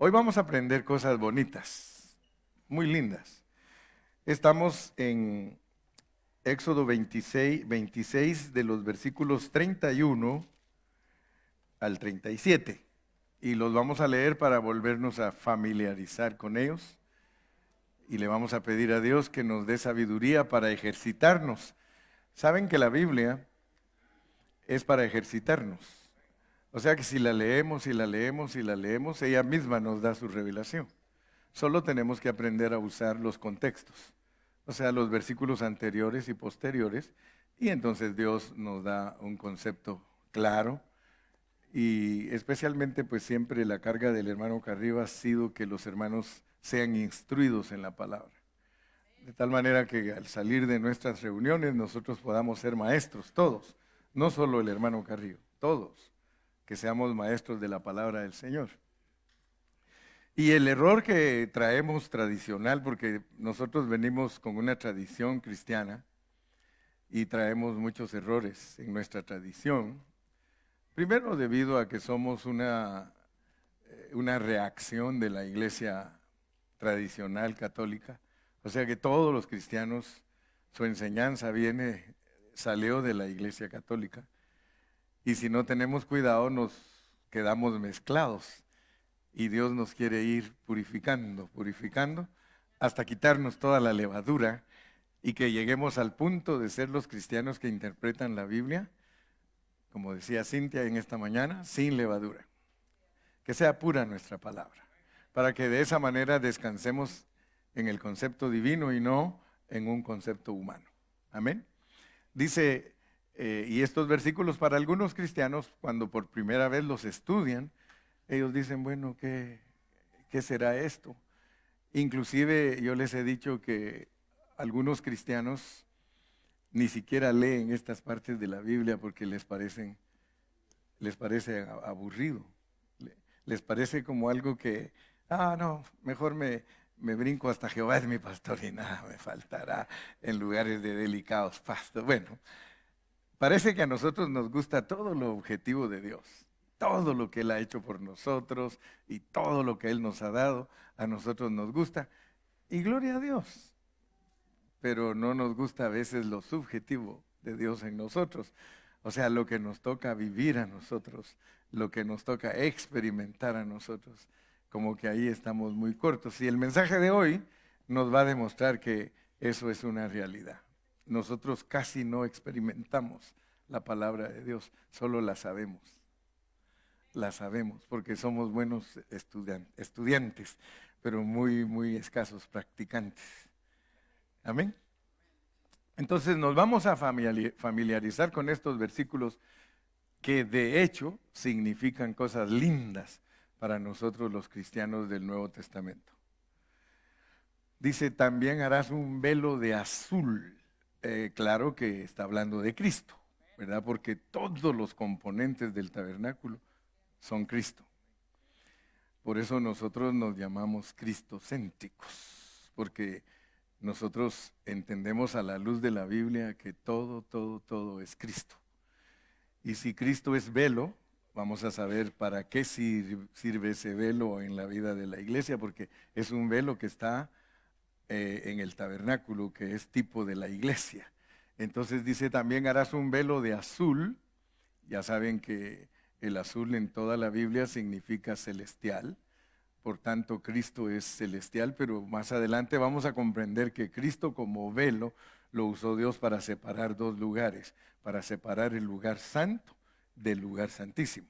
Hoy vamos a aprender cosas bonitas, muy lindas. Estamos en Éxodo 26 de los versículos 31 al 37 y los vamos a leer para volvernos a familiarizar con ellos y le vamos a pedir a Dios que nos dé sabiduría para ejercitarnos. Saben que la Biblia es para ejercitarnos. O sea que si la leemos y la leemos y la leemos, ella misma nos da su revelación. Solo tenemos que aprender a usar los contextos, o sea, los versículos anteriores y posteriores, y entonces Dios nos da un concepto claro. Y especialmente, pues siempre la carga del hermano Carrillo ha sido que los hermanos sean instruidos en la palabra. De tal manera que al salir de nuestras reuniones nosotros podamos ser maestros, todos, no solo el hermano Carrillo, todos, que seamos maestros de la palabra del Señor. Y el error que traemos tradicional, porque nosotros venimos con una tradición cristiana y traemos muchos errores en nuestra tradición, primero debido a que somos una reacción de la iglesia tradicional católica, o sea que todos los cristianos, su enseñanza salió de la iglesia católica. Y si no tenemos cuidado, nos quedamos mezclados. Y Dios nos quiere ir purificando, purificando, hasta quitarnos toda la levadura y que lleguemos al punto de ser los cristianos que interpretan la Biblia, como decía Cintia en esta mañana, sin levadura. Que sea pura nuestra palabra, para que de esa manera descansemos en el concepto divino y no en un concepto humano. Amén. Dice, y estos versículos para algunos cristianos, cuando por primera vez los estudian, ellos dicen, bueno, ¿qué será esto? Inclusive yo les he dicho que algunos cristianos ni siquiera leen estas partes de la Biblia porque les parece aburrido. Les parece como algo que, no, mejor me brinco hasta Jehová es mi pastor y nada me faltará en lugares de delicados pastos. Bueno, parece que a nosotros nos gusta todo lo objetivo de Dios, todo lo que Él ha hecho por nosotros y todo lo que Él nos ha dado, a nosotros nos gusta. Y gloria a Dios, pero no nos gusta a veces lo subjetivo de Dios en nosotros. O sea, lo que nos toca vivir a nosotros, lo que nos toca experimentar a nosotros, como que ahí estamos muy cortos. Y el mensaje de hoy nos va a demostrar que eso es una realidad. Nosotros casi no experimentamos la palabra de Dios, solo la sabemos. La sabemos porque somos buenos estudiantes, pero muy, muy escasos practicantes. Amén. Entonces nos vamos a familiarizar con estos versículos que de hecho significan cosas lindas para nosotros los cristianos del Nuevo Testamento. Dice, también harás un velo de azul. Claro que está hablando de Cristo, ¿verdad? Porque todos los componentes del tabernáculo son Cristo. Por eso nosotros nos llamamos cristocéntricos, porque nosotros entendemos a la luz de la Biblia que todo es Cristo. Y si Cristo es velo, vamos a saber para qué sirve ese velo en la vida de la iglesia, porque es un velo que está en el tabernáculo, que es tipo de la iglesia. Entonces dice, también harás un velo de azul. Ya saben que el azul en toda la Biblia significa celestial. Por tanto, Cristo es celestial, pero más adelante vamos a comprender que Cristo como velo lo usó Dios para separar dos lugares, para separar el lugar santo del lugar santísimo.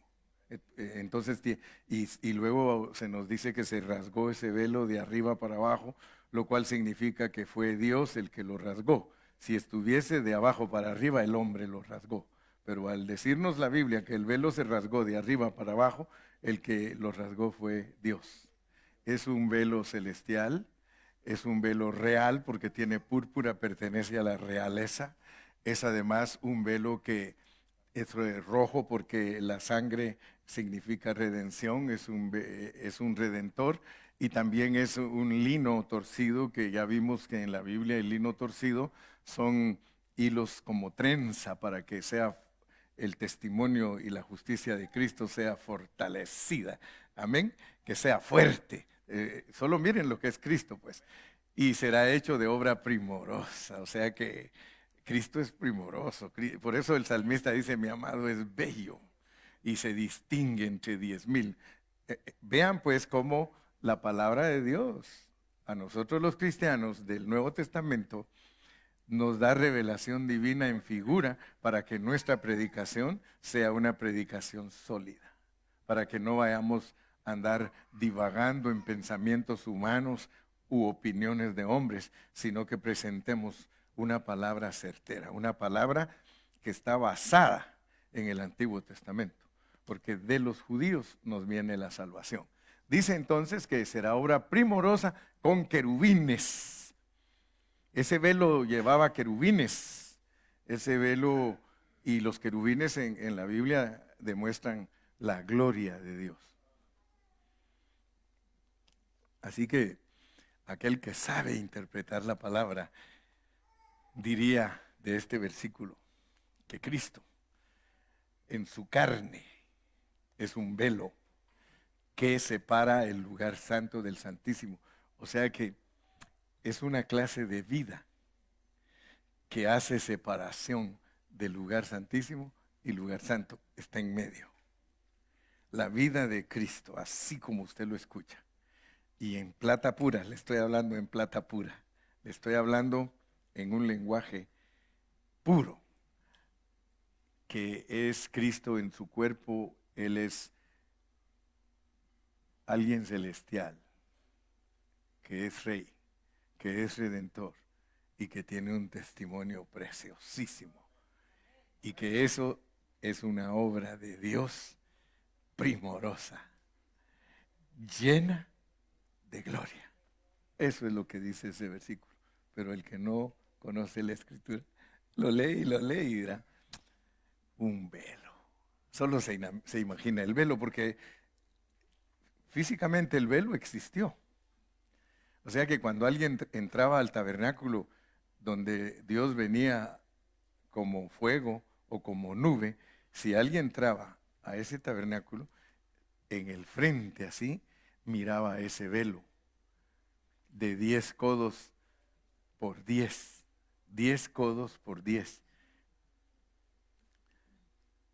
Entonces, y luego se nos dice que se rasgó ese velo de arriba para abajo, lo cual significa que fue Dios el que lo rasgó. Si estuviese de abajo para arriba, el hombre lo rasgó. Pero al decirnos la Biblia que el velo se rasgó de arriba para abajo, el que lo rasgó fue Dios. Es un velo celestial, es un velo real porque tiene púrpura, pertenece a la realeza. Es además un velo que es rojo porque la sangre significa redención, es un redentor. Y también es un lino torcido, que ya vimos que en la Biblia el lino torcido son hilos como trenza para que sea el testimonio y la justicia de Cristo sea fortalecida Amén. Que sea fuerte. Solo miren lo que es Cristo, pues. Y será hecho de obra primorosa. O sea que Cristo es primoroso. Por eso el salmista dice, mi amado es bello y se distingue entre 10,000. Vean pues cómo la palabra de Dios a nosotros los cristianos del Nuevo Testamento nos da revelación divina en figura para que nuestra predicación sea una predicación sólida, para que no vayamos a andar divagando en pensamientos humanos u opiniones de hombres, sino que presentemos una palabra certera, una palabra que está basada en el Antiguo Testamento, porque de los judíos nos viene la salvación. Dice entonces que será obra primorosa con querubines. Ese velo llevaba querubines, ese velo y los querubines en la Biblia demuestran la gloria de Dios. Así que aquel que sabe interpretar la palabra diría de este versículo que Cristo en su carne es un velo que separa el lugar santo del santísimo. O sea que es una clase de vida que hace separación del lugar santísimo y lugar santo. Está en medio. La vida de Cristo, así como usted lo escucha. Y en plata pura, le estoy hablando en plata pura. Le estoy hablando en un lenguaje puro, que es Cristo en su cuerpo. Él es alguien celestial, que es rey, que es redentor y que tiene un testimonio preciosísimo. Y que eso es una obra de Dios primorosa, llena de gloria. Eso es lo que dice ese versículo. Pero el que no conoce la Escritura, lo lee y dirá, un velo. Solo se imagina el velo porque físicamente el velo existió. O sea que cuando alguien entraba al tabernáculo donde Dios venía como fuego o como nube, si alguien entraba a ese tabernáculo, en el frente así, miraba ese velo de 10 codos por 10, 10 codos por 10.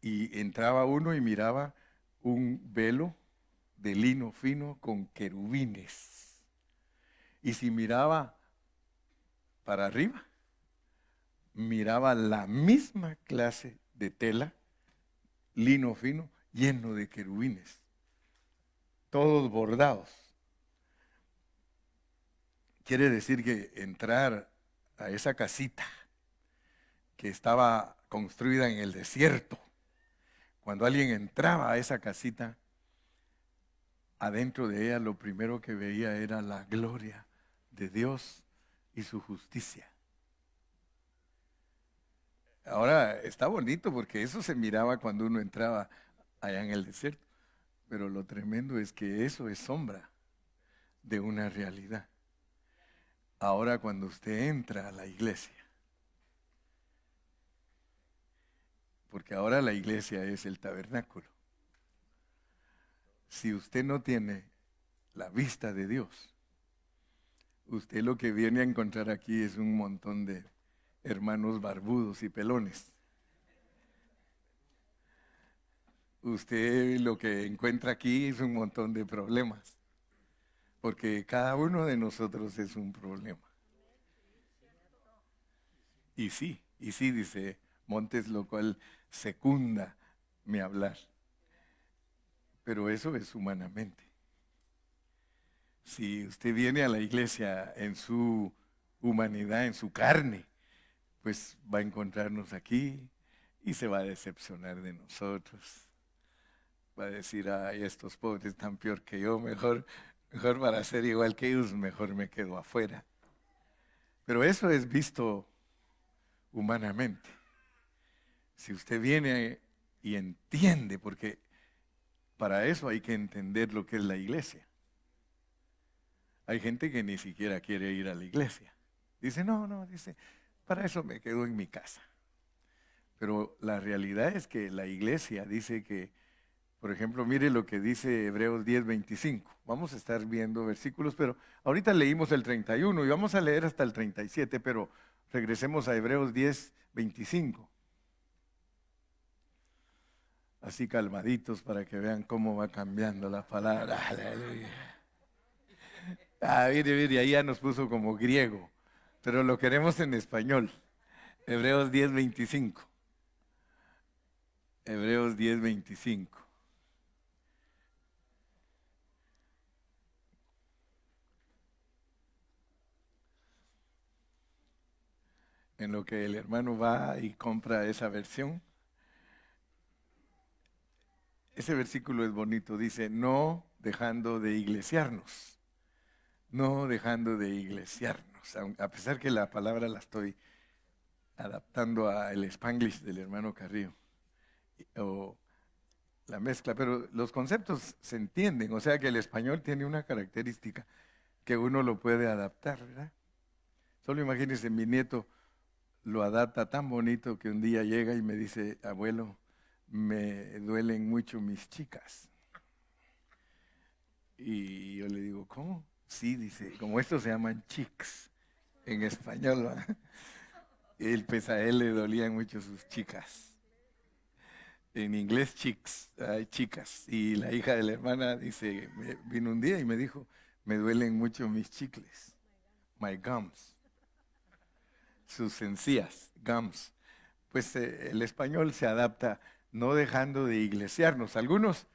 Y entraba uno y miraba un velo de lino fino con querubines. Y si miraba para arriba, miraba la misma clase de tela, lino fino, lleno de querubines, todos bordados. Quiere decir que entrar a esa casita que estaba construida en el desierto, cuando alguien entraba a esa casita, adentro de ella lo primero que veía era la gloria de Dios y su justicia. Ahora está bonito porque eso se miraba cuando uno entraba allá en el desierto, pero lo tremendo es que eso es sombra de una realidad. Ahora cuando usted entra a la iglesia, porque ahora la iglesia es el tabernáculo, si usted no tiene la vista de Dios, usted lo que viene a encontrar aquí es un montón de hermanos barbudos y pelones. Usted lo que encuentra aquí es un montón de problemas, porque cada uno de nosotros es un problema. Y sí, dice Montes, lo cual secunda mi hablar. Pero eso es humanamente. Si usted viene a la iglesia en su humanidad, en su carne, pues va a encontrarnos aquí y se va a decepcionar de nosotros. Va a decir, ay, estos pobres están peor que yo, mejor para ser igual que ellos, mejor me quedo afuera. Pero eso es visto humanamente. Si usted viene y entiende, porque para eso hay que entender lo que es la iglesia. Hay gente que ni siquiera quiere ir a la iglesia. Dice, dice, para eso me quedo en mi casa. Pero la realidad es que la iglesia dice que, Por ejemplo, mire lo que dice Hebreos 10:25. Vamos a estar viendo versículos, pero ahorita leímos el 31 y vamos a leer hasta el 37, pero regresemos a Hebreos 10:25. Así calmaditos para que vean cómo va cambiando la palabra. Aleluya. Ah, mire, ahí ya nos puso como griego, pero lo queremos en español. Hebreos 10:25. Hebreos 10:25. En lo que el hermano va y compra esa versión. Ese versículo es bonito, dice, no dejando de iglesiarnos, no dejando de iglesiarnos, a pesar que la palabra la estoy adaptando al Spanglish del hermano Carrillo, o la mezcla, pero los conceptos se entienden, o sea que el español tiene una característica que uno lo puede adaptar, ¿verdad? Solo imagínense, mi nieto lo adapta tan bonito que un día llega y me dice, abuelo, me duelen mucho mis chicas. Y yo le digo, ¿cómo? Sí, dice, como estos se llaman chicks en español, ¿va? Pues a él le dolían mucho sus chicas. En inglés, chicks, hay chicas. Y la hija de la hermana dice, vino un día y me dijo, me duelen mucho mis chicles, my gums, sus encías, gums. Pues el español se adapta no dejando de iglesiarnos. Algunos,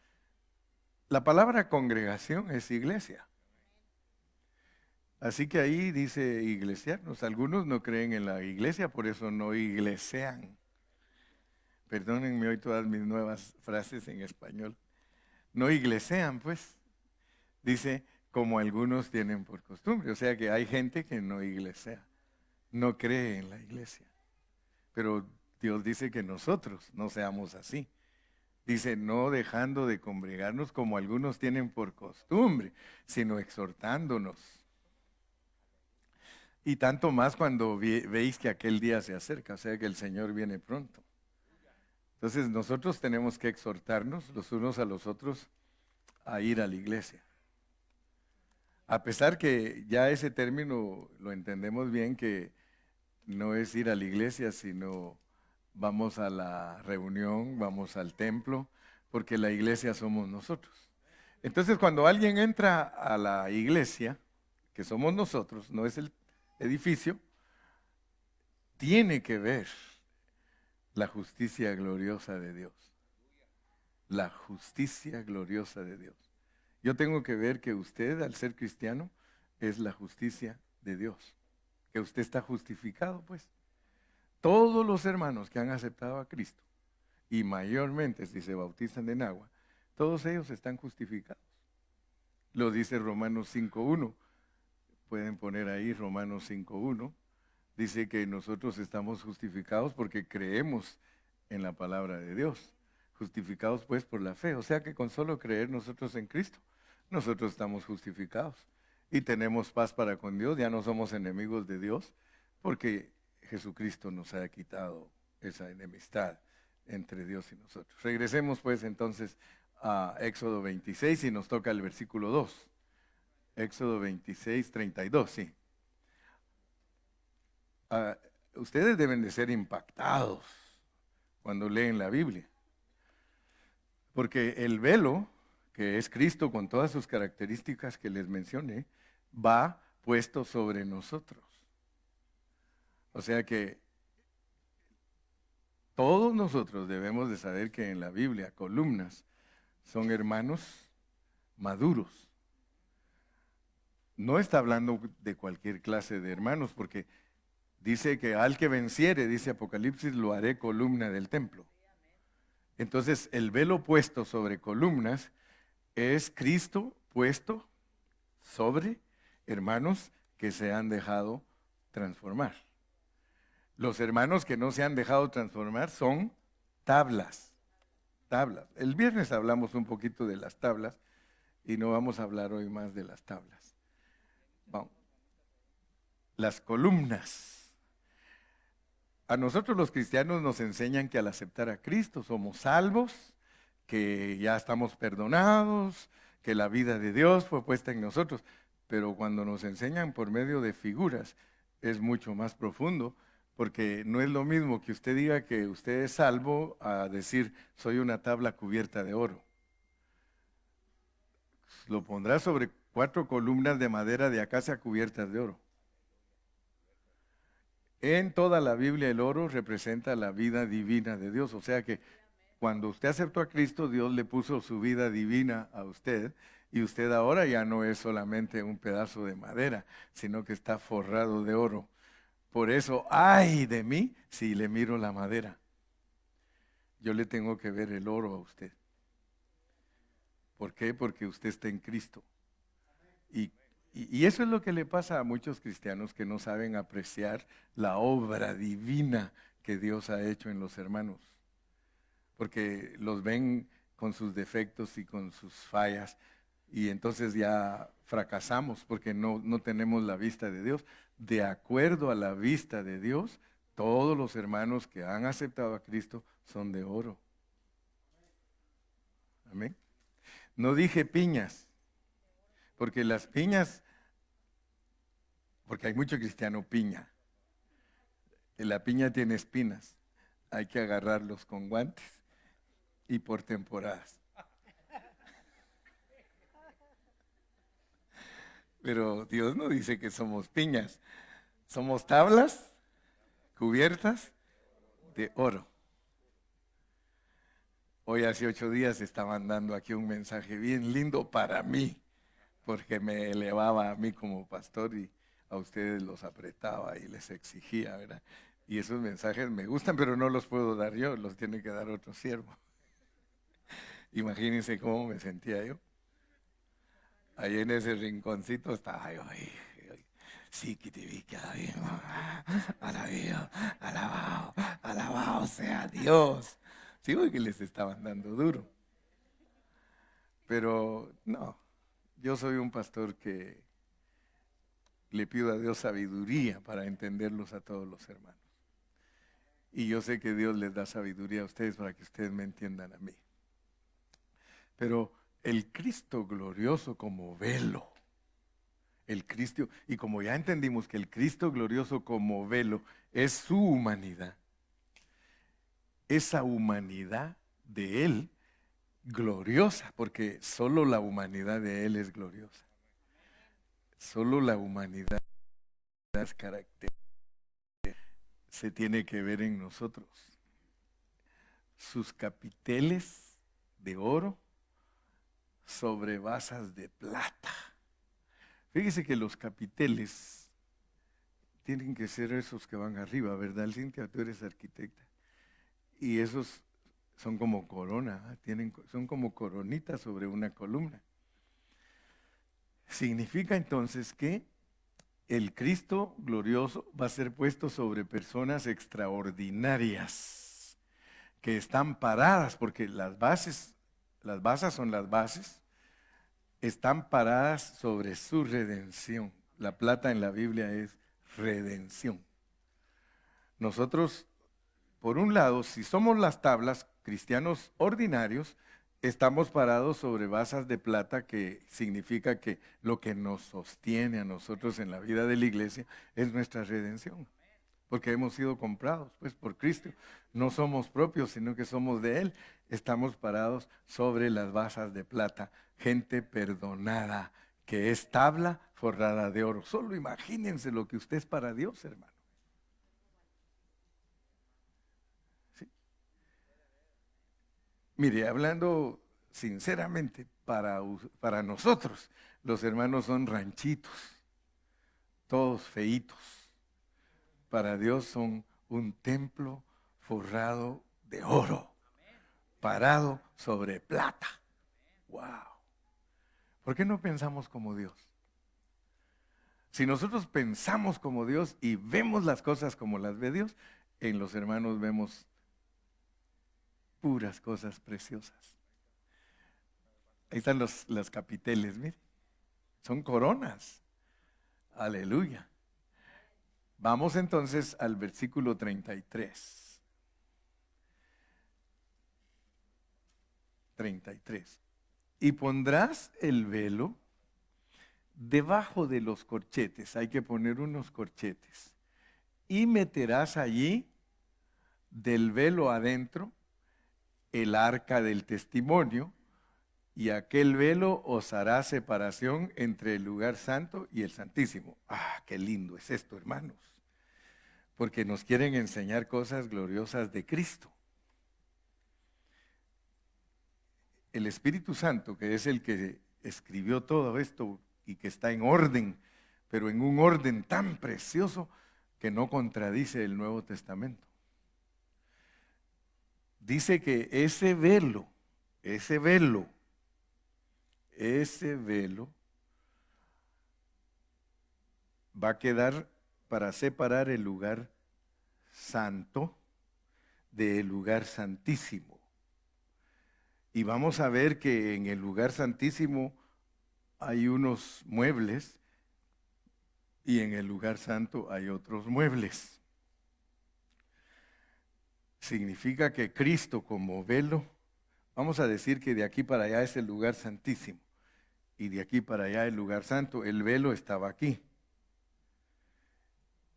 la palabra congregación es iglesia. Así que ahí dice iglesiarnos. Algunos no creen en la iglesia, por eso no iglesian. Perdónenme hoy todas mis nuevas frases en español. No iglesian, pues. Dice, como algunos tienen por costumbre. O sea que hay gente que no iglesia, no cree en la iglesia. Pero Dios dice que nosotros no seamos así. Dice, no dejando de congregarnos como algunos tienen por costumbre, sino exhortándonos. Y tanto más cuando veis que aquel día se acerca, o sea que el Señor viene pronto. Entonces nosotros tenemos que exhortarnos los unos a los otros a ir a la iglesia. A pesar que ya ese término lo entendemos bien, que no es ir a la iglesia, sino vamos a la reunión, vamos al templo, porque la iglesia somos nosotros. Entonces cuando alguien entra a la iglesia, que somos nosotros, no es el edificio, tiene que ver la justicia gloriosa de Dios. La justicia gloriosa de Dios. Yo tengo que ver que usted, al ser cristiano, es la justicia de Dios. Que usted está justificado, pues. Todos los hermanos que han aceptado a Cristo, y mayormente si se bautizan en agua, todos ellos están justificados. Lo dice Romanos 5:1. Pueden poner ahí Romanos 5:1. Dice que nosotros estamos justificados porque creemos en la palabra de Dios. Justificados pues por la fe. O sea que con solo creer nosotros en Cristo, nosotros estamos justificados. Y tenemos paz para con Dios. Ya no somos enemigos de Dios porque Jesucristo nos ha quitado esa enemistad entre Dios y nosotros. Regresemos pues entonces a Éxodo 26 y nos toca el versículo 2. Éxodo 26:32, sí. Ustedes deben de ser impactados cuando leen la Biblia. Porque el velo, que es Cristo con todas sus características que les mencioné, va puesto sobre nosotros. O sea que todos nosotros debemos de saber que en la Biblia columnas son hermanos maduros. No está hablando de cualquier clase de hermanos, porque dice que al que venciere, dice Apocalipsis, lo haré columna del templo. Entonces, el velo puesto sobre columnas es Cristo puesto sobre hermanos que se han dejado transformar. Los hermanos que no se han dejado transformar son tablas. Tablas. El viernes hablamos un poquito de las tablas y no vamos a hablar hoy más de las tablas. Vamos. Las columnas. A nosotros los cristianos nos enseñan que al aceptar a Cristo somos salvos, que ya estamos perdonados, que la vida de Dios fue puesta en nosotros. Pero cuando nos enseñan por medio de figuras, es mucho más profundo, porque no es lo mismo que usted diga que usted es salvo a decir, soy una tabla cubierta de oro. Lo pondrá sobre 4 columnas de madera de acacia cubiertas de oro. En toda la Biblia el oro representa la vida divina de Dios. O sea que cuando usted aceptó a Cristo, Dios le puso su vida divina a usted. Y usted ahora ya no es solamente un pedazo de madera, sino que está forrado de oro. Por eso, ay de mí si le miro la madera. Yo le tengo que ver el oro a usted. ¿Por qué? Porque usted está en Cristo. Y, y eso es lo que le pasa a muchos cristianos que no saben apreciar la obra divina que Dios ha hecho en los hermanos. Porque los ven con sus defectos y con sus fallas. Y entonces ya fracasamos porque no tenemos la vista de Dios. De acuerdo a la vista de Dios, todos los hermanos que han aceptado a Cristo son de oro. Amén. No dije piñas, porque las piñas, porque hay mucho cristiano piña. La piña tiene espinas. Hay que agarrarlos con guantes y por temporadas. Pero Dios no dice que somos piñas. Somos tablas cubiertas de oro. Hoy hace 8 días estaba dando aquí un mensaje bien lindo para mí, porque me elevaba a mí como pastor y a ustedes los apretaba y les exigía, ¿verdad? Y esos mensajes me gustan, pero no los puedo dar yo, los tiene que dar otro siervo. Imagínense cómo me sentía yo. Ahí en ese rinconcito estaba yo ahí. Sí, que te vi cada vez. Alabado, alabado, alabado sea Dios. Sí, porque les estaban dando duro. Pero no, yo soy un pastor que le pido a Dios sabiduría para entenderlos a todos los hermanos. Y yo sé que Dios les da sabiduría a ustedes para que ustedes me entiendan a mí. Pero el Cristo glorioso como velo, el Cristo, y como ya entendimos que el Cristo glorioso como velo es su humanidad, esa humanidad de Él gloriosa, porque solo la humanidad de Él es gloriosa. Solo la humanidad de las características se tiene que ver en nosotros. Sus capiteles de oro sobre basas de plata. Fíjese que los capiteles tienen que ser esos que van arriba, ¿verdad, Cintia? Tú eres arquitecta. Y esos son como corona, son como coronitas sobre una columna. Significa entonces que el Cristo glorioso va a ser puesto sobre personas extraordinarias que están paradas, porque las basas son las bases, están paradas sobre su redención. La plata en la Biblia es redención. Nosotros, por un lado, si somos las tablas, cristianos ordinarios, estamos parados sobre basas de plata, que significa que lo que nos sostiene a nosotros en la vida de la iglesia es nuestra redención. Porque hemos sido comprados pues por Cristo. No somos propios, sino que somos de Él. Estamos parados sobre las basas de plata. Gente perdonada, que es tabla forrada de oro. Solo imagínense lo que usted es para Dios, hermano. ¿Sí? Mire, hablando sinceramente, para nosotros, los hermanos son ranchitos, todos feitos. Para Dios son un templo forrado de oro, parado sobre plata. ¡Wow! ¿Por qué no pensamos como Dios? Si nosotros pensamos como Dios y vemos las cosas como las ve Dios, en los hermanos vemos puras cosas preciosas. Ahí están los capiteles, mire. Son coronas. Aleluya. Vamos entonces al versículo 33. 33. Y pondrás el velo debajo de los corchetes, hay que poner unos corchetes, y meterás allí del velo adentro el arca del testimonio, y aquel velo os hará separación entre el lugar santo y el santísimo. Ah, qué lindo es esto, hermanos, porque nos quieren enseñar cosas gloriosas de Cristo. El Espíritu Santo, que es el que escribió todo esto y que está en orden, pero en un orden tan precioso que no contradice el Nuevo Testamento. Dice que ese velo va a quedar para separar el lugar santo del lugar santísimo. Y vamos a ver que en el lugar santísimo hay unos muebles y en el lugar santo hay otros muebles. Significa que Cristo como velo, vamos a decir que de aquí para allá es el lugar santísimo y de aquí para allá el lugar santo, el velo estaba aquí.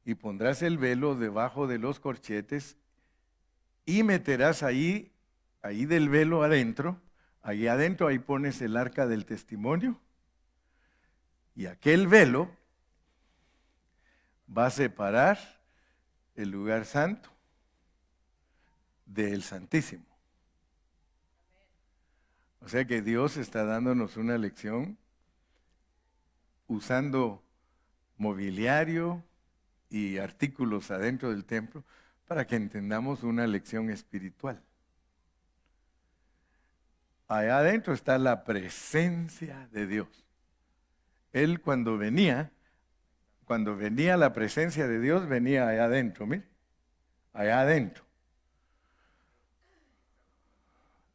Y pondrás el velo debajo de los corchetes y meterás ahí del velo adentro, ahí adentro ahí pones el arca del testimonio y aquel velo va a separar el lugar santo del santísimo. O sea que Dios está dándonos una lección usando mobiliario y artículos adentro del templo para que entendamos una lección espiritual. Allá adentro está la presencia de Dios. Él cuando venía la presencia de Dios, venía allá adentro, mire, allá adentro.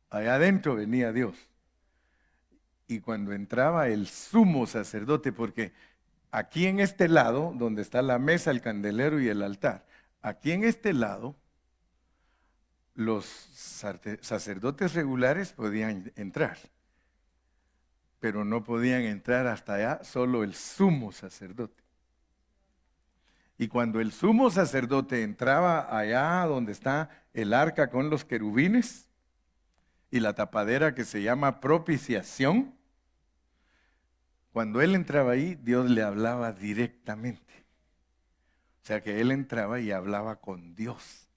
Allá adentro venía Dios. Y cuando entraba el sumo sacerdote, porque aquí en este lado, donde está la mesa, el candelero y el altar, aquí en este lado, los sacerdotes regulares podían entrar, pero no podían entrar hasta allá solo el sumo sacerdote. Y cuando el sumo sacerdote entraba allá donde está el arca con los querubines y la tapadera que se llama propiciación, cuando él entraba ahí, Dios le hablaba directamente. O sea que él entraba y hablaba con Dios.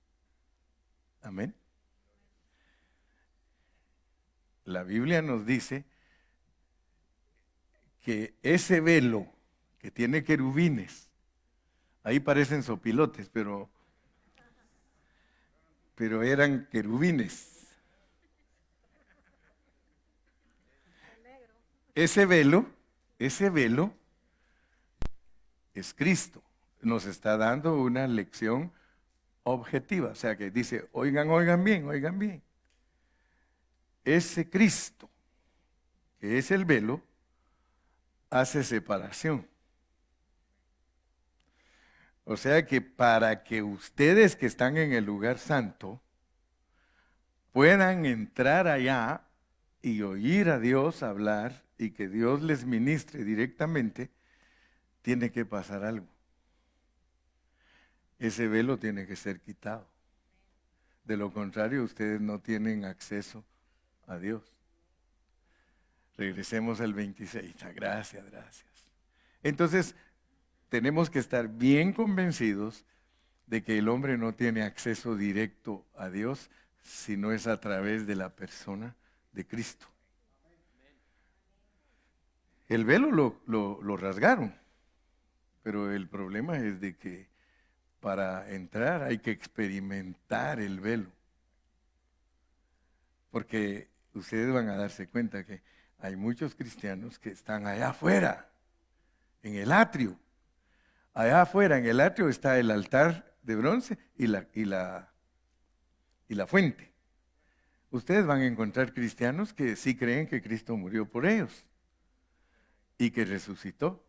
Amén. La Biblia nos dice que ese velo que tiene querubines, ahí parecen sopilotes, pero eran querubines. Ese velo es Cristo. Nos está dando una lección objetiva. O sea que dice, oigan bien. Ese Cristo, que es el velo, hace separación. O sea que para que ustedes que están en el lugar santo puedan entrar allá y oír a Dios hablar y que Dios les ministre directamente, tiene que pasar algo. Ese velo tiene que ser quitado. De lo contrario, ustedes no tienen acceso a Dios. Regresemos al 26. Gracias. Entonces, tenemos que estar bien convencidos de que el hombre no tiene acceso directo a Dios si no es a través de la persona de Cristo. El velo lo rasgaron, pero el problema es de que para entrar hay que experimentar el velo. Porque ustedes van a darse cuenta que hay muchos cristianos que están allá afuera, en el atrio. Allá afuera, en el atrio, está el altar de bronce y la fuente. Ustedes van a encontrar cristianos que sí creen que Cristo murió por ellos y que resucitó.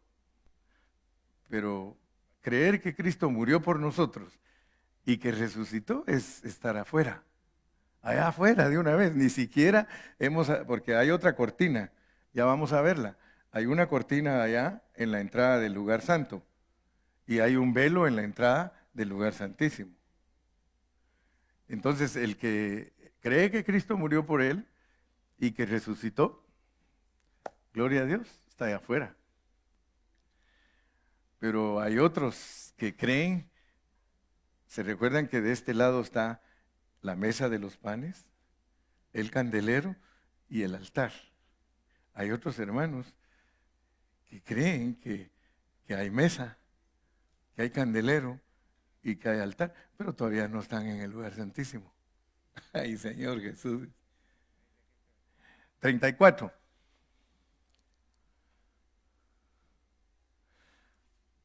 Pero creer que Cristo murió por nosotros y que resucitó es estar afuera. allá afuera de una vez, ni siquiera porque hay otra cortina, ya vamos a verla. Hay una cortina allá en la entrada del lugar santo y hay un velo en la entrada del lugar santísimo. Entonces, el que cree que Cristo murió por él y que resucitó, gloria a Dios, está allá afuera. Pero hay otros que creen, se recuerdan que de este lado está la mesa de los panes, el candelero y el altar. Hay otros hermanos que creen que hay mesa, que hay candelero y que hay altar, pero todavía no están en el lugar santísimo. Ay, Señor Jesús. 34.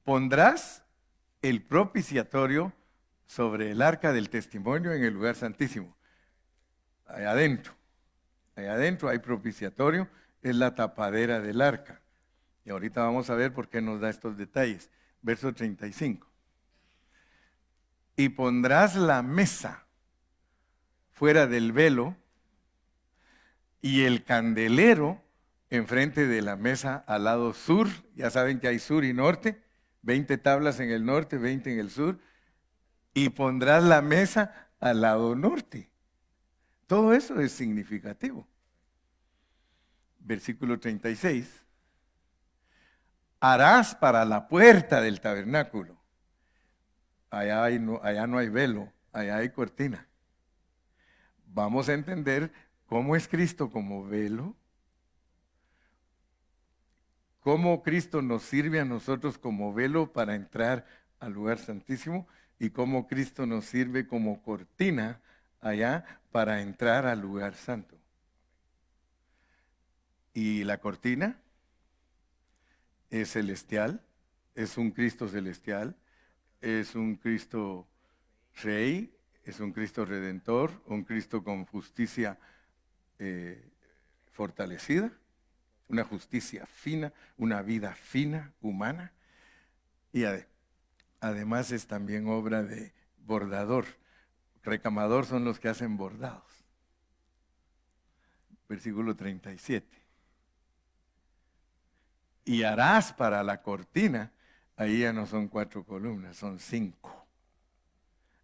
Pondrás el propiciatorio sobre el arca del testimonio en el lugar santísimo. Allá adentro hay propiciatorio, es la tapadera del arca. Y ahorita vamos a ver por qué nos da estos detalles. Verso 35. Y pondrás la mesa fuera del velo y el candelero enfrente de la mesa al lado sur. Ya saben que hay sur y norte, 20 tablas en el norte, 20 en el sur. Y pondrás la mesa al lado norte. Todo eso es significativo. Versículo 36. Harás para la puerta del tabernáculo. Allá no hay velo, allá hay cortina. Vamos a entender cómo es Cristo como velo, cómo Cristo nos sirve a nosotros como velo para entrar al lugar santísimo y cómo Cristo nos sirve como cortina allá para entrar al lugar santo. Y la cortina es celestial, es un Cristo celestial, es un Cristo Rey, es un Cristo Redentor, un Cristo con justicia fortalecida, una justicia fina, una vida fina, humana, y además es también obra de bordador. Recamador son los que hacen bordados. Versículo 37. Y harás para la cortina, ahí ya no son 4 columnas, son 5.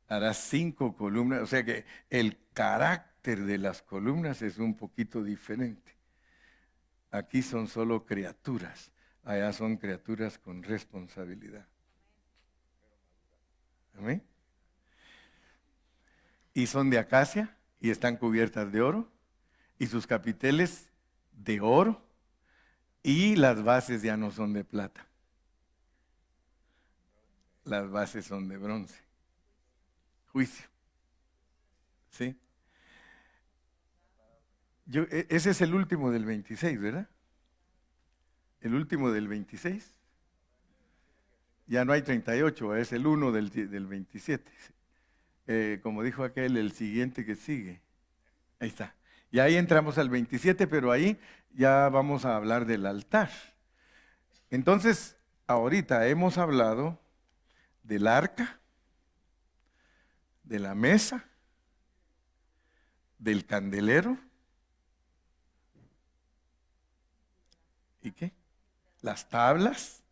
Harás 5 columnas, o sea que el carácter de las columnas es un poquito diferente. Aquí son solo criaturas, allá son criaturas con responsabilidad. ¿Amén? Y son de acacia y están cubiertas de oro, y sus capiteles de oro, y las bases ya no son de plata. Las bases son de bronce. Juicio. ¿Sí? Ese es el último del 26, ¿verdad? El último del 26. Ya no hay 38, es el 1 del 27. Como dijo aquel, el siguiente que sigue. Ahí está. Y ahí entramos al 27, pero ahí ya vamos a hablar del altar. Entonces, ahorita hemos hablado del arca, de la mesa, del candelero. ¿Y qué? Las tablas.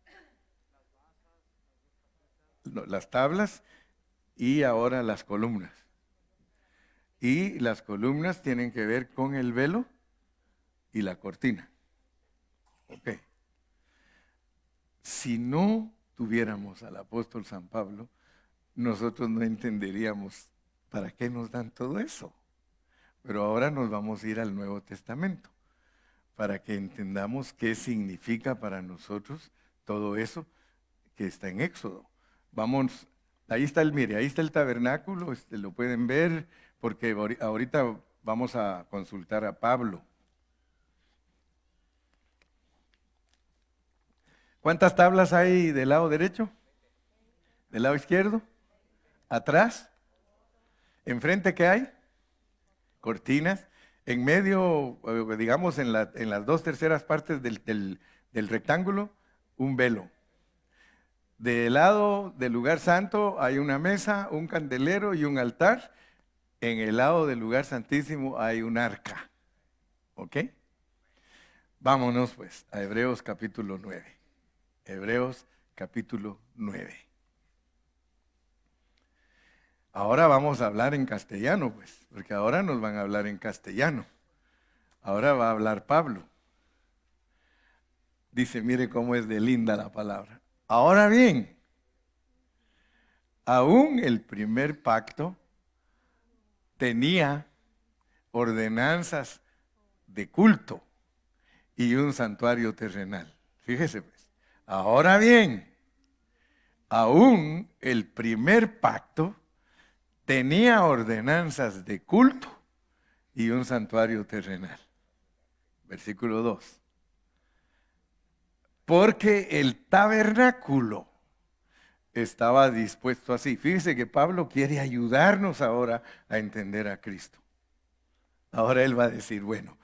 No, las tablas y ahora las columnas. Y las columnas tienen que ver con el velo y la cortina. Ok. Si no tuviéramos al apóstol San Pablo, nosotros no entenderíamos para qué nos dan todo eso. Pero ahora nos vamos a ir al Nuevo Testamento para que entendamos qué significa para nosotros todo eso que está en Éxodo. Vamos, ahí está ahí está el tabernáculo, lo pueden ver, porque ahorita vamos a consultar a Pablo. ¿Cuántas tablas hay del lado derecho? ¿Del lado izquierdo? ¿Atrás? ¿Enfrente qué hay? Cortinas. En medio, digamos, en las 2/3 partes del rectángulo, un velo. Del lado del lugar santo hay una mesa, un candelero y un altar. En el lado del lugar santísimo hay un arca. ¿Ok? Vámonos pues a Hebreos capítulo 9. Hebreos capítulo 9. Ahora vamos a hablar en castellano, pues, porque ahora nos van a hablar en castellano. Ahora va a hablar Pablo. Dice, mire cómo es de linda la palabra. Ahora bien, aún el primer pacto tenía ordenanzas de culto y un santuario terrenal. Fíjese pues. Ahora bien, aún el primer pacto tenía ordenanzas de culto y un santuario terrenal. Versículo 2. Porque el tabernáculo estaba dispuesto así. Fíjese que Pablo quiere ayudarnos ahora a entender a Cristo. Ahora él va a decir, bueno,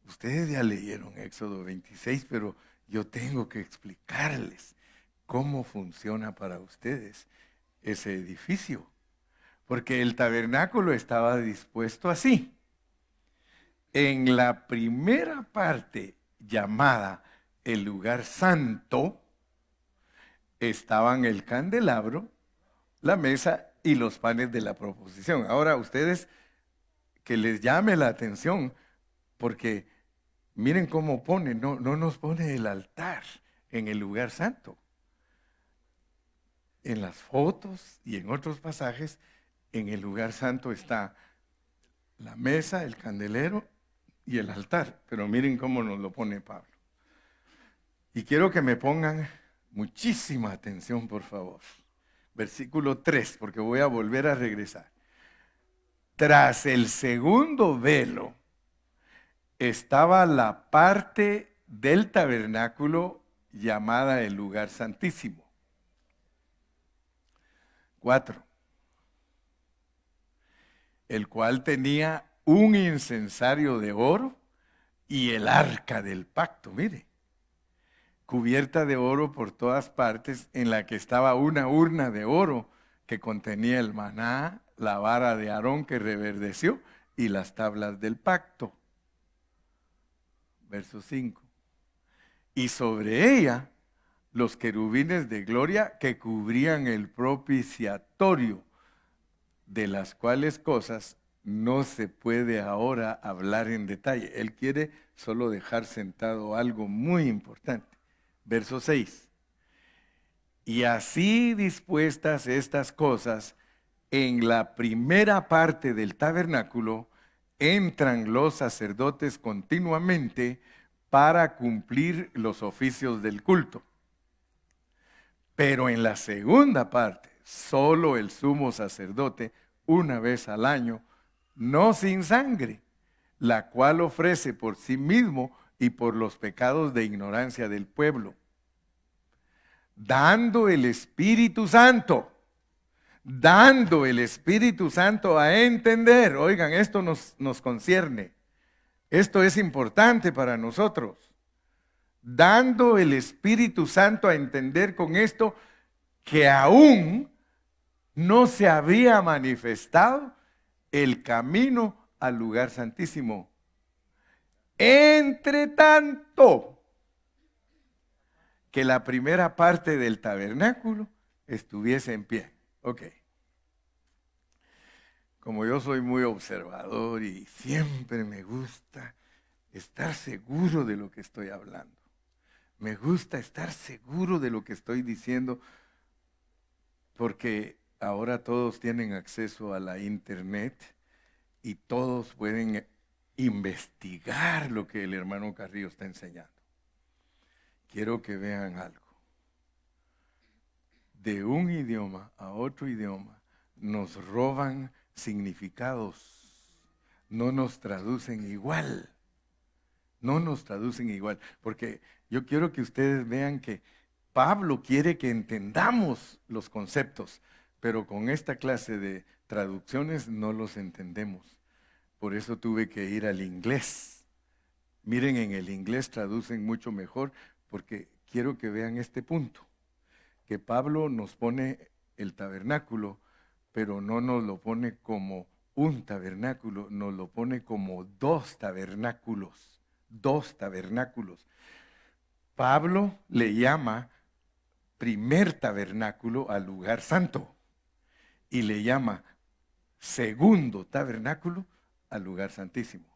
ustedes ya leyeron Éxodo 26, pero yo tengo que explicarles cómo funciona para ustedes ese edificio. Porque el tabernáculo estaba dispuesto así. En la primera parte llamada el lugar santo, estaban el candelabro, la mesa y los panes de la proposición. Ahora ustedes, que les llame la atención, porque miren cómo pone, no nos pone el altar en el lugar santo. En las fotos y en otros pasajes, en el lugar santo está la mesa, el candelero y el altar. Pero miren cómo nos lo pone Pablo. Y quiero que me pongan muchísima atención, por favor. Versículo 3, porque voy a volver a regresar. Tras el segundo velo estaba la parte del tabernáculo llamada el lugar santísimo. 4. El cual tenía un incensario de oro y el arca del pacto, mire, cubierta de oro por todas partes, en la que estaba una urna de oro que contenía el maná, la vara de Aarón que reverdeció y las tablas del pacto. Verso 5. Y sobre ella los querubines de gloria que cubrían el propiciatorio, de las cuales cosas no se puede ahora hablar en detalle. Él quiere solo dejar sentado algo muy importante. Verso 6. Y así dispuestas estas cosas, en la primera parte del tabernáculo entran los sacerdotes continuamente para cumplir los oficios del culto. Pero en la segunda parte, solo el sumo sacerdote, una vez al año, no sin sangre, la cual ofrece por sí mismo y por los pecados de ignorancia del pueblo, dando el Espíritu Santo a entender. Oigan, esto nos concierne. Esto es importante para nosotros. Dando el Espíritu Santo a entender con esto que aún no se había manifestado el camino al lugar santísimo. Entre tanto, que la primera parte del tabernáculo estuviese en pie. Ok. Como yo soy muy observador y siempre me gusta estar seguro de lo que estoy hablando. Me gusta estar seguro de lo que estoy diciendo, porque ahora todos tienen acceso a la internet y todos pueden investigar lo que el hermano Carrillo está enseñando. Quiero que vean algo. De un idioma a otro idioma nos roban significados, no nos traducen igual. No nos traducen igual, porque yo quiero que ustedes vean que Pablo quiere que entendamos los conceptos, pero con esta clase de traducciones no los entendemos. Por eso tuve que ir al inglés. Miren, en el inglés traducen mucho mejor, porque quiero que vean este punto, que Pablo nos pone el tabernáculo, pero no nos lo pone como un tabernáculo, nos lo pone como dos tabernáculos. Dos tabernáculos. Pablo le llama primer tabernáculo al lugar santo y le llama segundo tabernáculo al lugar santísimo.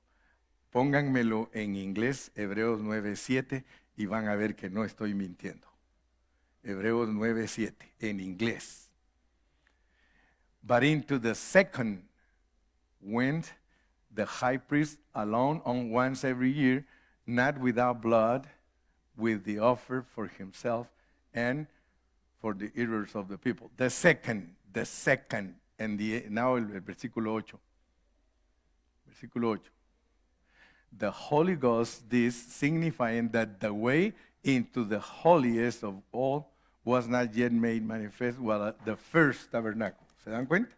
Pónganmelo en inglés, Hebreos 9:7, y van a ver que no estoy mintiendo. Hebreos 9:7, en inglés. But into the second went the high priest alone on once every year, not without blood, with the offer for himself and for the errors of the people. The second, and now el versículo 8. Versículo 8. The Holy Ghost, this signifying that the way into the holiest of all was not yet made manifest, while the first tabernacle. ¿Se dan cuenta?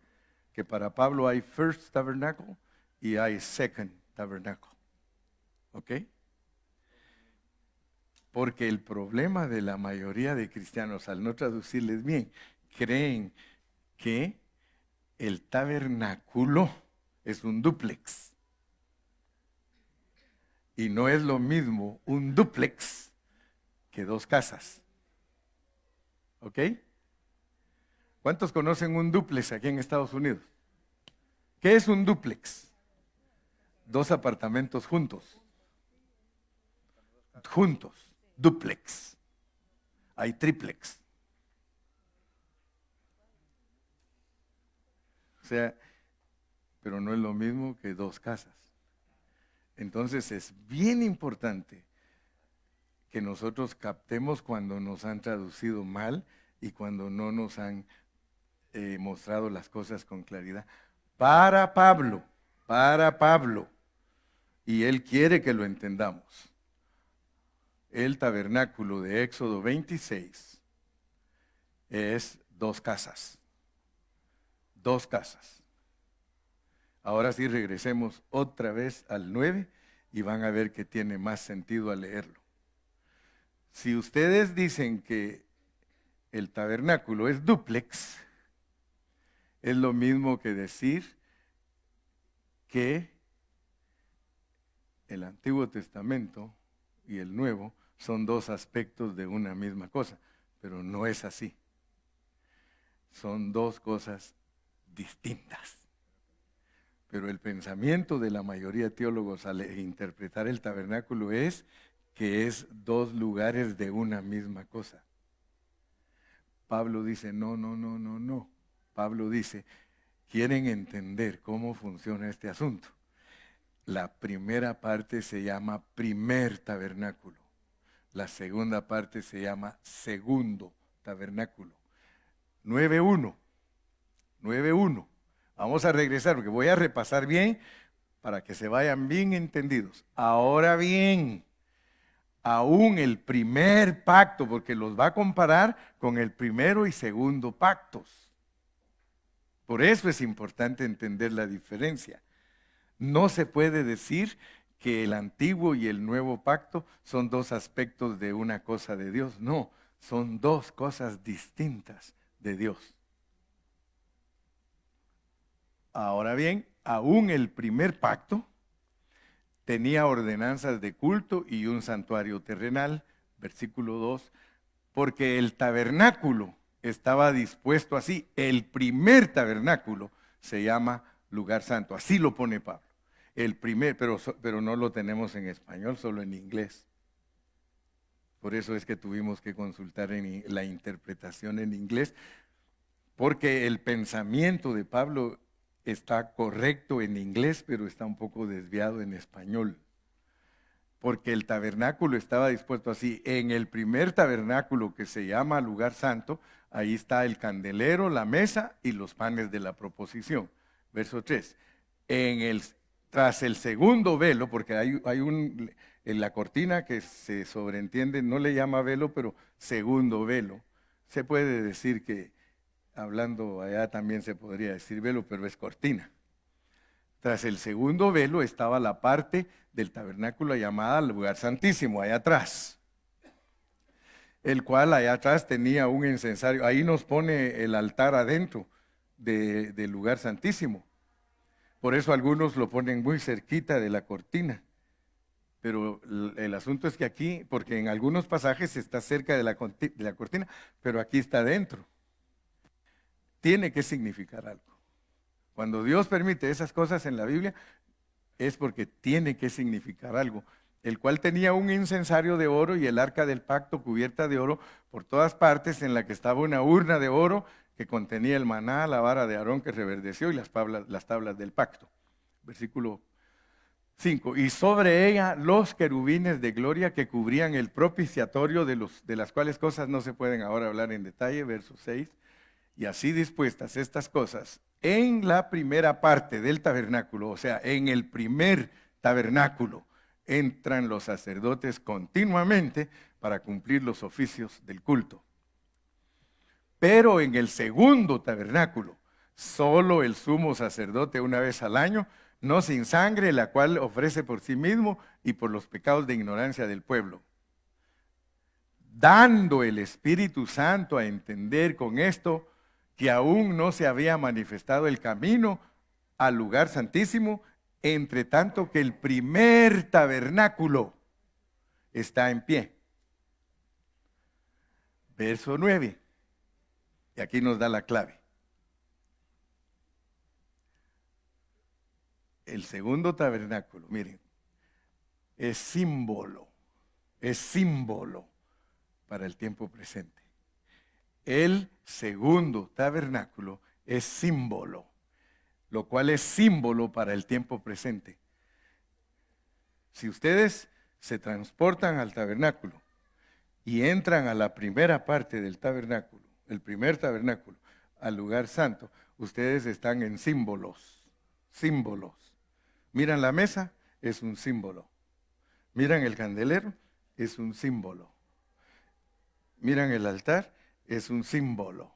Que para Pablo hay first tabernacle y hay second tabernacle. ¿Ok? Porque el problema de la mayoría de cristianos, al no traducirles bien, creen que el tabernáculo es un dúplex. Y no es lo mismo un dúplex que dos casas. ¿Ok? ¿Cuántos conocen un dúplex aquí en Estados Unidos? ¿Qué es un dúplex? Dos apartamentos juntos. Juntos. Dúplex. Hay triplex. O sea, pero no es lo mismo que dos casas. Entonces es bien importante que nosotros captemos cuando nos han traducido mal y cuando no nos han mostrado las cosas con claridad. Para Pablo, y él quiere que lo entendamos. El tabernáculo de Éxodo 26 es dos casas. Dos casas. Ahora sí regresemos otra vez al 9 y van a ver que tiene más sentido al leerlo. Si ustedes dicen que el tabernáculo es dúplex, es lo mismo que decir que el Antiguo Testamento y el Nuevo son dos aspectos de una misma cosa, pero no es así. Son dos cosas distintas. Pero el pensamiento de la mayoría de teólogos al interpretar el tabernáculo es que es dos lugares de una misma cosa. Pablo dice, no. Pablo dice, quieren entender cómo funciona este asunto. La primera parte se llama primer tabernáculo. La segunda parte se llama segundo tabernáculo. 9:1. Vamos a regresar porque voy a repasar bien para que se vayan bien entendidos. Ahora bien, aún el primer pacto, porque los va a comparar con el primero y segundo pactos. Por eso es importante entender la diferencia. No se puede decir que el antiguo y el nuevo pacto son dos aspectos de una cosa de Dios. No, son dos cosas distintas de Dios. Ahora bien, aún el primer pacto tenía ordenanzas de culto y un santuario terrenal, versículo 2, porque el tabernáculo estaba dispuesto así. El primer tabernáculo se llama lugar santo, así lo pone Pablo. El primer, pero no lo tenemos en español, solo en inglés. Por eso es que tuvimos que consultar en la interpretación en inglés, porque el pensamiento de Pablo está correcto en inglés, pero está un poco desviado en español. Porque el tabernáculo estaba dispuesto así. En el primer tabernáculo que se llama lugar santo, ahí está el candelero, la mesa y los panes de la proposición. Verso 3. Tras el segundo velo, porque en la cortina que se sobreentiende, no le llama velo, pero segundo velo. Se puede decir que, hablando allá también se podría decir velo, pero es cortina. Tras el segundo velo estaba la parte del tabernáculo llamada lugar santísimo, allá atrás. El cual allá atrás tenía un incensario. Ahí nos pone el altar adentro del lugar santísimo. Por eso algunos lo ponen muy cerquita de la cortina. Pero el asunto es que aquí, porque en algunos pasajes está cerca de la cortina, pero aquí está dentro. Tiene que significar algo. Cuando Dios permite esas cosas en la Biblia, es porque tiene que significar algo. El cual tenía un incensario de oro y el arca del pacto cubierta de oro por todas partes, en la que estaba una urna de oro que contenía el maná, la vara de Aarón que reverdeció y las tablas del pacto. Versículo 5. Y sobre ella los querubines de gloria que cubrían el propiciatorio, de las cuales cosas no se pueden ahora hablar en detalle. Verso 6. Y así dispuestas estas cosas en la primera parte del tabernáculo, o sea, en el primer tabernáculo, entran los sacerdotes continuamente para cumplir los oficios del culto. Pero en el segundo tabernáculo, solo el sumo sacerdote una vez al año, no sin sangre, la cual ofrece por sí mismo y por los pecados de ignorancia del pueblo. Dando el Espíritu Santo a entender con esto que aún no se había manifestado el camino al lugar santísimo, entre tanto que el primer tabernáculo está en pie. Verso 9. Y aquí nos da la clave. El segundo tabernáculo, miren, es símbolo para el tiempo presente. El segundo tabernáculo es símbolo, lo cual es símbolo para el tiempo presente. Si ustedes se transportan al tabernáculo y entran a la primera parte del tabernáculo, el primer tabernáculo, al lugar santo, ustedes están en símbolos. Miran la mesa, es un símbolo. Miran el candelero, es un símbolo. Miran el altar, es un símbolo.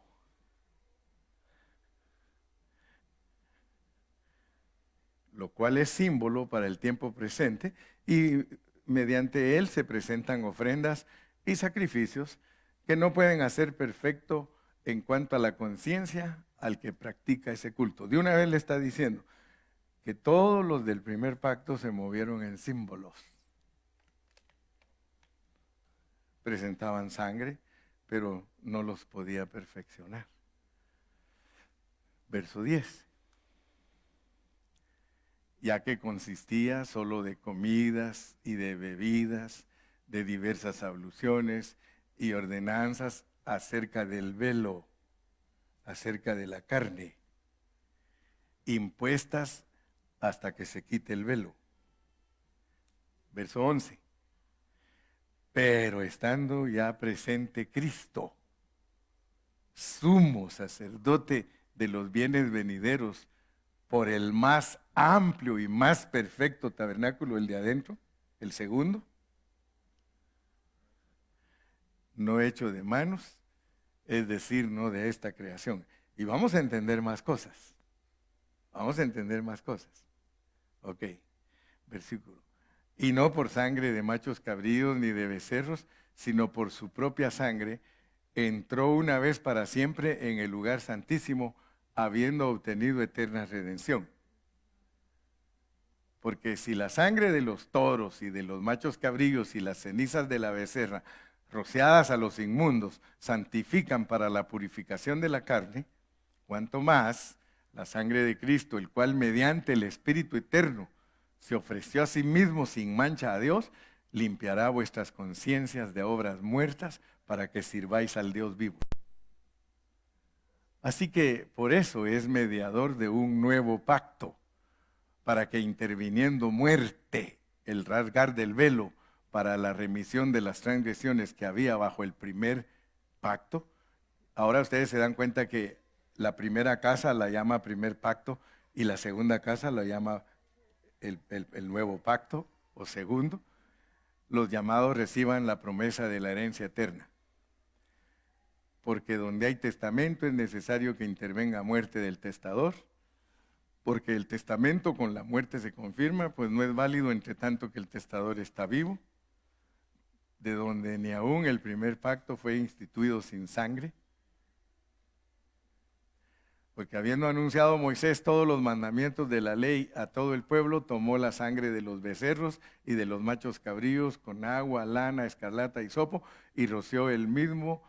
Lo cual es símbolo para el tiempo presente y mediante él se presentan ofrendas y sacrificios que no pueden hacer perfecto en cuanto a la conciencia al que practica ese culto. De una vez le está diciendo que todos los del primer pacto se movieron en símbolos. Presentaban sangre, pero no los podía perfeccionar. Verso 10. Ya que consistía solo de comidas y de bebidas, de diversas abluciones y ordenanzas acerca del velo, acerca de la carne, impuestas hasta que se quite el velo. Verso 11. Pero estando ya presente Cristo, sumo sacerdote de los bienes venideros, por el más amplio y más perfecto tabernáculo, el de adentro, el segundo, no hecho de manos, es decir, no de esta creación. Y vamos a entender más cosas. Ok, versículo. Y no por sangre de machos cabríos ni de becerros, sino por su propia sangre, entró una vez para siempre en el lugar santísimo, habiendo obtenido eterna redención. Porque si la sangre de los toros y de los machos cabríos y las cenizas de la becerra, rociadas a los inmundos, santifican para la purificación de la carne, cuanto más la sangre de Cristo, el cual mediante el Espíritu eterno se ofreció a sí mismo sin mancha a Dios, limpiará vuestras conciencias de obras muertas para que sirváis al Dios vivo. Así que por eso es mediador de un nuevo pacto, para que interviniendo muerte, el rasgar del velo para la remisión de las transgresiones que había bajo el primer pacto. Ahora ustedes se dan cuenta que la primera casa la llama primer pacto y la segunda casa la llama el nuevo pacto o segundo. Los llamados reciban la promesa de la herencia eterna. Porque donde hay testamento es necesario que intervenga muerte del testador, porque el testamento con la muerte se confirma, pues no es válido entre tanto que el testador está vivo, de donde ni aún el primer pacto fue instituido sin sangre. Porque habiendo anunciado Moisés todos los mandamientos de la ley a todo el pueblo, tomó la sangre de los becerros y de los machos cabríos con agua, lana, escarlata y hisopo y roció el mismo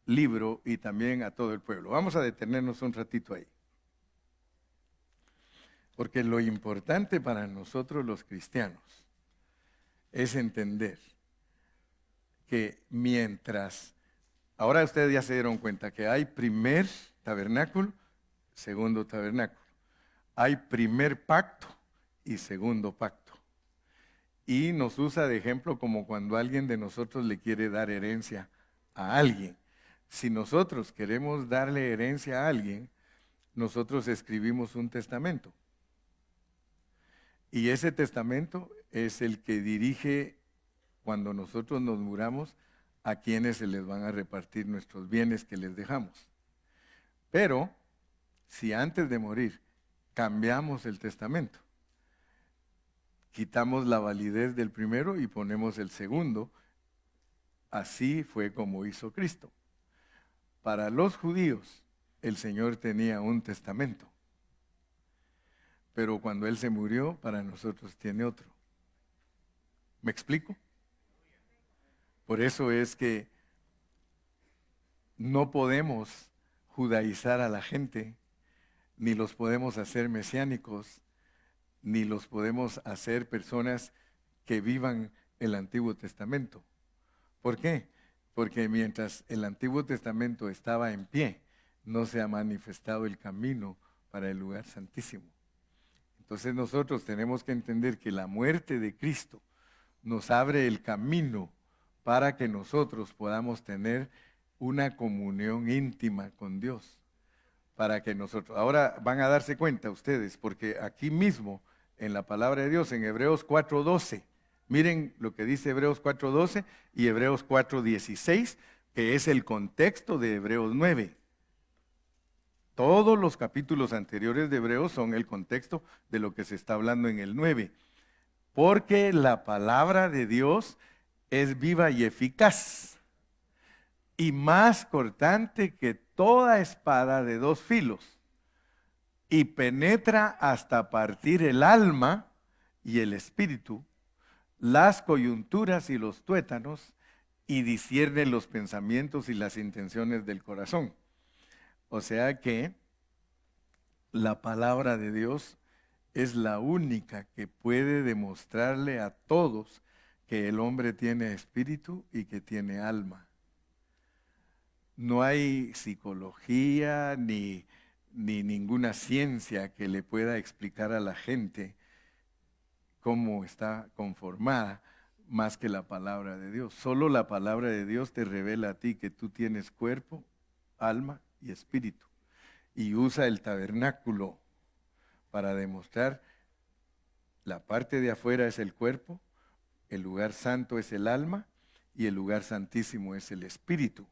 libro y también a todo el pueblo. Vamos a detenernos un ratito ahí. Porque lo importante para nosotros los cristianos es entender que ahora ustedes ya se dieron cuenta que hay primer tabernáculo, segundo tabernáculo. Hay primer pacto y segundo pacto. Y nos usa de ejemplo como cuando alguien de nosotros le quiere dar herencia a alguien. Si nosotros queremos darle herencia a alguien, nosotros escribimos un testamento. Y ese testamento es el que dirige cuando nosotros nos muramos a quienes se les van a repartir nuestros bienes que les dejamos. Pero si antes de morir cambiamos el testamento, quitamos la validez del primero y ponemos el segundo, así fue como hizo Cristo. Para los judíos, el Señor tenía un testamento, pero cuando Él se murió, para nosotros tiene otro. ¿Me explico? Por eso es que no podemos judaizar a la gente, ni los podemos hacer mesiánicos, ni los podemos hacer personas que vivan el Antiguo Testamento. ¿Por qué? Porque mientras el Antiguo Testamento estaba en pie, no se ha manifestado el camino para el lugar santísimo. Entonces nosotros tenemos que entender que la muerte de Cristo nos abre el camino para que nosotros podamos tener una comunión íntima con Dios. Para que nosotros, ahora van a darse cuenta ustedes, porque aquí mismo en la palabra de Dios, en Hebreos 4:12, miren lo que dice Hebreos 4:12 y Hebreos 4:16, que es el contexto de Hebreos 9. Todos los capítulos anteriores de Hebreos son el contexto de lo que se está hablando en el 9. Porque la palabra de Dios es viva y eficaz, y más cortante que toda espada de dos filos, y penetra hasta partir el alma y el espíritu, las coyunturas y los tuétanos, y discierne los pensamientos y las intenciones del corazón. O sea que la palabra de Dios es la única que puede demostrarle a todos que el hombre tiene espíritu y que tiene alma. No hay psicología ni ninguna ciencia que le pueda explicar a la gente cómo está conformada más que la palabra de Dios. Solo la palabra de Dios te revela a ti que tú tienes cuerpo, alma y espíritu. Y usa el tabernáculo para demostrar la parte de afuera es el cuerpo, el lugar santo es el alma y el lugar santísimo es el espíritu.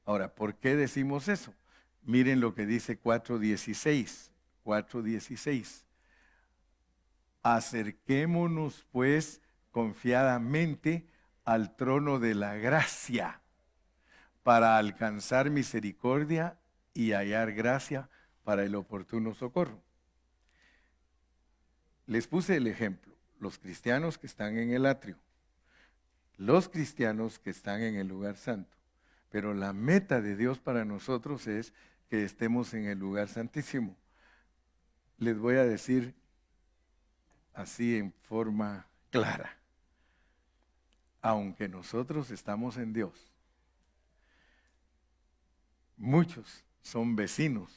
Ahora, ¿por qué decimos eso? Miren lo que dice 4:16. 4:16. Acerquémonos pues confiadamente al trono de la gracia para alcanzar misericordia y hallar gracia para el oportuno socorro. Les puse el ejemplo, los cristianos que están en el atrio, los cristianos que están en el lugar santo, pero la meta de Dios para nosotros es que estemos en el lugar santísimo. Les voy a decir así en forma clara, aunque nosotros estamos en Dios, muchos son vecinos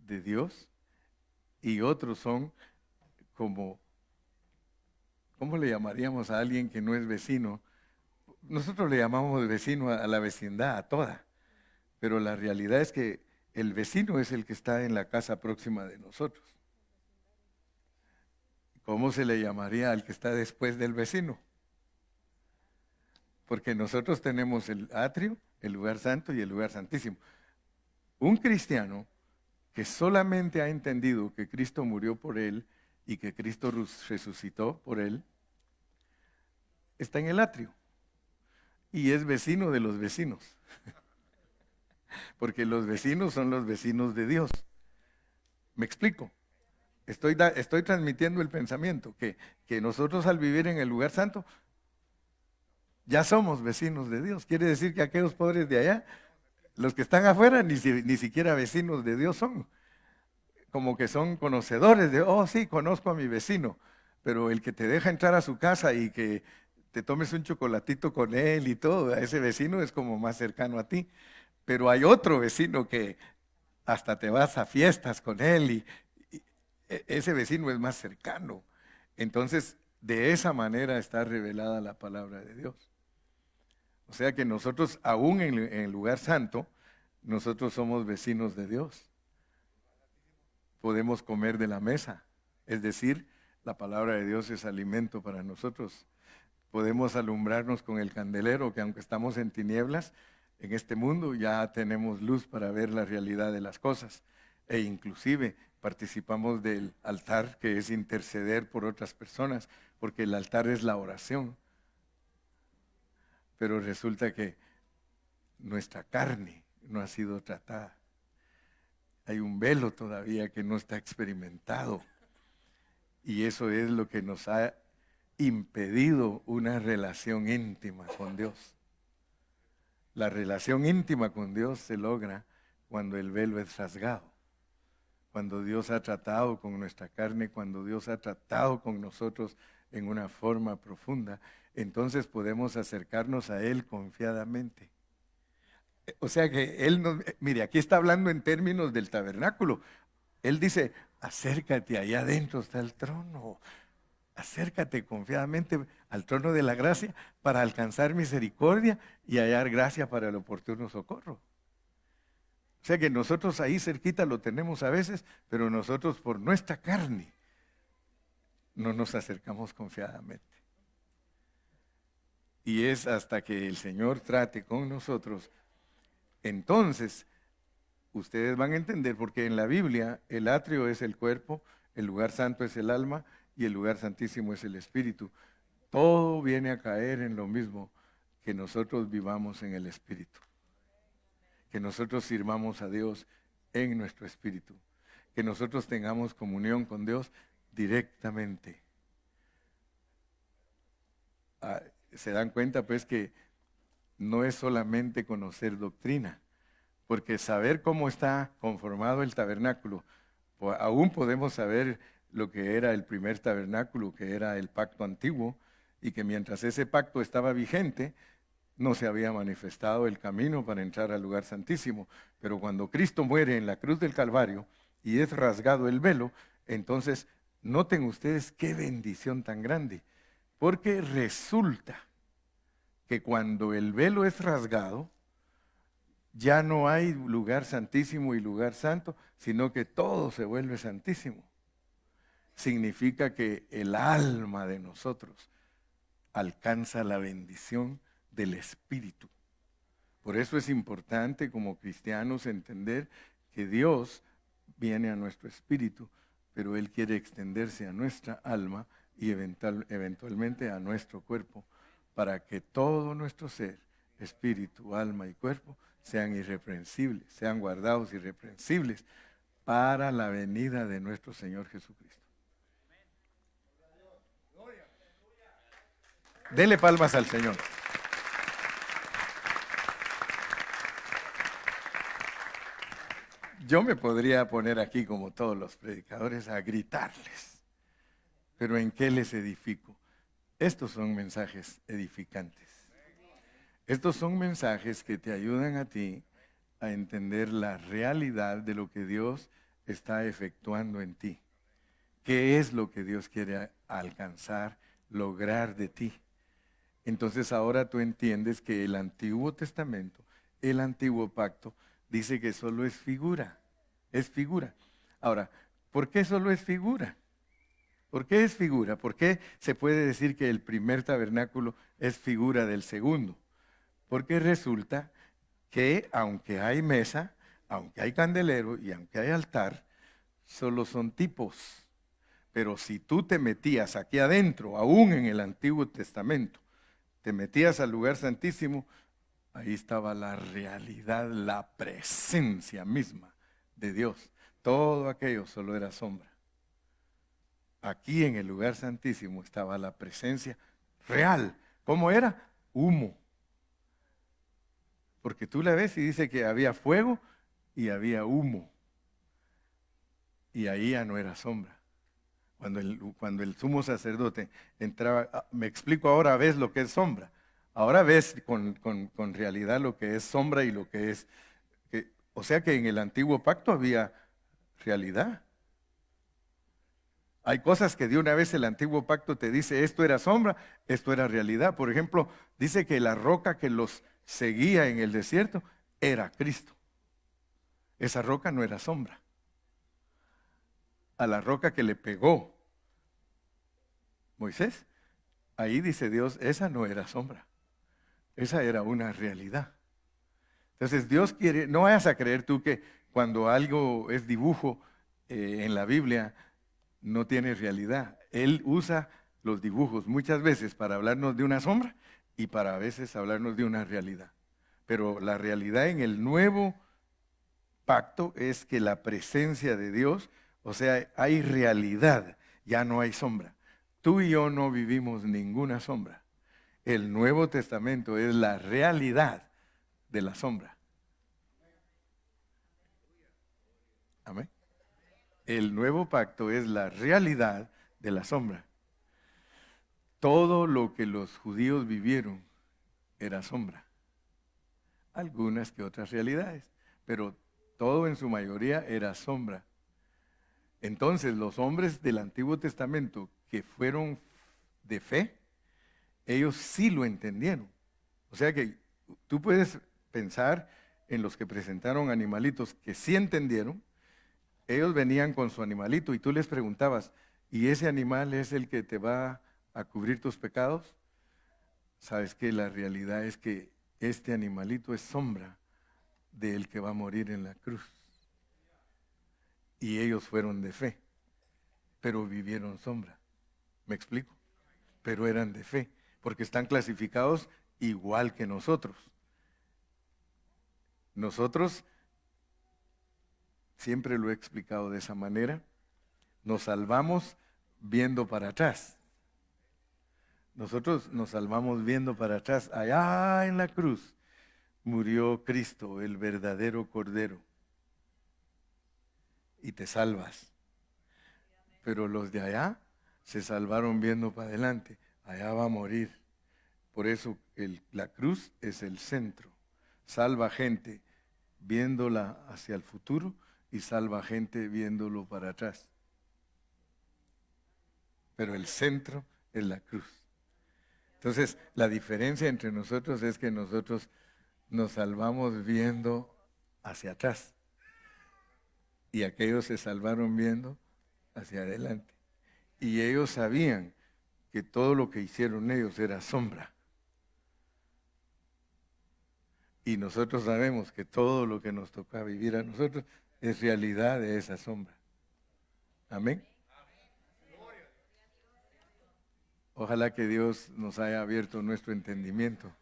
de Dios y otros son como, ¿cómo le llamaríamos a alguien que no es vecino? Nosotros le llamamos vecino a la vecindad, a toda, pero la realidad es que el vecino es el que está en la casa próxima de nosotros. ¿Cómo se le llamaría al que está después del vecino? Porque nosotros tenemos el atrio, el lugar santo y el lugar santísimo. Un cristiano que solamente ha entendido que Cristo murió por él y que Cristo resucitó por él, está en el atrio y es vecino de los vecinos. porque los vecinos son los vecinos de Dios. ¿Me explico? Estoy transmitiendo el pensamiento, que nosotros al vivir en el lugar santo, ya somos vecinos de Dios. Quiere decir que aquellos pobres de allá, los que están afuera, ni siquiera vecinos de Dios son. Como que son conocedores de, oh sí, conozco a mi vecino, pero el que te deja entrar a su casa y que te tomes un chocolatito con él y todo, ese vecino es como más cercano a ti. Pero hay otro vecino que hasta te vas a fiestas con él y ese vecino es más cercano. Entonces, de esa manera está revelada la palabra de Dios. O sea que nosotros, aún en el lugar santo, nosotros somos vecinos de Dios. Podemos comer de la mesa, es decir, la palabra de Dios es alimento para nosotros. Podemos alumbrarnos con el candelero, que aunque estamos en tinieblas, en este mundo ya tenemos luz para ver la realidad de las cosas. E inclusive participamos del altar, que es interceder por otras personas, porque el altar es la oración. Pero resulta que nuestra carne no ha sido tratada. Hay un velo todavía que no está experimentado. Y eso es lo que nos ha impedido una relación íntima con Dios. La relación íntima con Dios se logra cuando el velo es rasgado. Cuando Dios ha tratado con nuestra carne, cuando Dios ha tratado con nosotros en una forma profunda, entonces podemos acercarnos a Él confiadamente. O sea que Él nos, mire, aquí está hablando en términos del tabernáculo. Él dice, acércate, allá adentro está el trono. Acércate confiadamente al trono de la gracia para alcanzar misericordia y hallar gracia para el oportuno socorro. O sea que nosotros ahí cerquita lo tenemos a veces, pero nosotros por nuestra carne no nos acercamos confiadamente. Y es hasta que el Señor trate con nosotros. Entonces, ustedes van a entender, porque en la Biblia el atrio es el cuerpo, el lugar santo es el alma y el lugar santísimo es el espíritu. Todo viene a caer en lo mismo, que nosotros vivamos en el espíritu. Que nosotros sirvamos a Dios en nuestro espíritu. Que nosotros tengamos comunión con Dios directamente. Se dan cuenta pues que no es solamente conocer doctrina, porque saber cómo está conformado el tabernáculo, aún podemos saber lo que era el primer tabernáculo, que era el pacto antiguo, y que mientras ese pacto estaba vigente, no se había manifestado el camino para entrar al lugar santísimo. Pero cuando Cristo muere en la cruz del Calvario y es rasgado el velo, entonces noten ustedes qué bendición tan grande, porque resulta que cuando el velo es rasgado, ya no hay lugar santísimo y lugar santo, sino que todo se vuelve santísimo. Significa que el alma de nosotros alcanza la bendición del Espíritu. Por eso es importante como cristianos entender que Dios viene a nuestro espíritu, pero Él quiere extenderse a nuestra alma y eventualmente a nuestro cuerpo, para que todo nuestro ser, espíritu, alma y cuerpo, sean irreprensibles, sean guardados irreprensibles para la venida de nuestro Señor Jesucristo. Dele palmas al Señor. Yo me podría poner aquí, como todos los predicadores, a gritarles, pero ¿en qué les edifico? Estos son mensajes edificantes. Estos son mensajes que te ayudan a ti a entender la realidad de lo que Dios está efectuando en ti. ¿Qué es lo que Dios quiere alcanzar, lograr de ti? Entonces ahora tú entiendes que el Antiguo Testamento, el Antiguo Pacto, dice que solo es figura, es figura. Ahora, ¿por qué solo es figura? ¿Por qué es figura? ¿Por qué se puede decir que el primer tabernáculo es figura del segundo? Porque resulta que aunque hay mesa, aunque hay candelero y aunque hay altar, solo son tipos. Pero si tú te metías aquí adentro, aún en el Antiguo Testamento, te metías al lugar santísimo, Ahí estaba la realidad, la presencia misma de Dios. Todo aquello solo era sombra. Aquí en el lugar santísimo estaba la presencia real. ¿Cómo era? Humo. Porque tú la ves y dice que había fuego y había humo. Y ahí ya no era sombra. Cuando el sumo sacerdote entraba, me explico ahora, ves lo que es sombra. Ahora ves con realidad lo que es sombra y lo que es... o sea que en el antiguo pacto había realidad. Hay cosas que de una vez el antiguo pacto te dice, esto era sombra, esto era realidad. Por ejemplo, dice que la roca que los seguía en el desierto era Cristo. Esa roca no era sombra. A la roca que le pegó Moisés, ahí dice Dios, esa no era sombra, esa era una realidad. Entonces Dios quiere, no vayas a creer tú que cuando algo es dibujo en la Biblia no tiene realidad. Él usa los dibujos muchas veces para hablarnos de una sombra y para a veces hablarnos de una realidad. Pero la realidad en el nuevo pacto es que la presencia de Dios, o sea, hay realidad, ya no hay sombra. Tú y yo no vivimos ninguna sombra. El Nuevo Testamento es la realidad de la sombra. Amén. El nuevo pacto es la realidad de la sombra. Todo lo que los judíos vivieron era sombra. Algunas que otras realidades, pero todo en su mayoría era sombra. Entonces, los hombres del Antiguo Testamento que fueron de fe, ellos sí lo entendieron. O sea que tú puedes pensar en los que presentaron animalitos que sí entendieron. Ellos venían con su animalito y tú les preguntabas, ¿y ese animal es el que te va a cubrir tus pecados? Sabes que la realidad es que este animalito es sombra del que va a morir en la cruz. Y ellos fueron de fe, pero vivieron sombra. ¿Me explico? Pero eran de fe, porque están clasificados igual que nosotros. Nosotros, siempre lo he explicado de esa manera, nos salvamos viendo para atrás. Nosotros nos salvamos viendo para atrás. Allá en la cruz murió Cristo, el verdadero Cordero. Y te salvas. Pero los de allá se salvaron viendo para adelante. Allá va a morir. Por eso la cruz es el centro. Salva gente viéndola hacia el futuro y salva gente viéndolo para atrás. Pero el centro es la cruz. Entonces, la diferencia entre nosotros es que nosotros nos salvamos viendo hacia atrás y aquellos se salvaron viendo hacia adelante. Y ellos sabían que todo lo que hicieron ellos era sombra. Y nosotros sabemos que todo lo que nos toca vivir a nosotros es realidad de esa sombra. Amén. Ojalá que Dios nos haya abierto nuestro entendimiento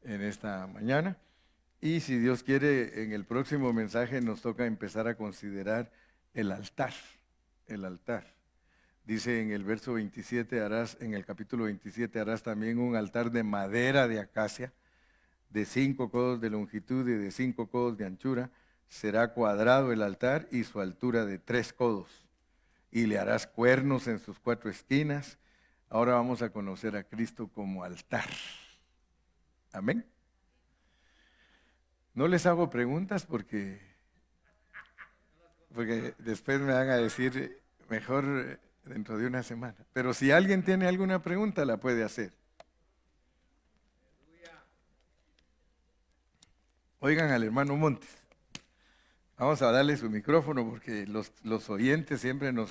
en esta mañana. Y si Dios quiere, en el próximo mensaje nos toca empezar a considerar el altar. El altar. Dice en el verso 27, en el capítulo 27, harás también un altar de madera de acacia, de 5 codos de longitud y de 5 codos de anchura. Será cuadrado el altar y su altura de 3 codos. Y le harás cuernos en sus 4 esquinas. Ahora vamos a conocer a Cristo como altar. Amén. No les hago preguntas porque después me van a decir mejor dentro de una semana. Pero si alguien tiene alguna pregunta, la puede hacer. Oigan al hermano Montes. Vamos a darle su micrófono porque los oyentes siempre nos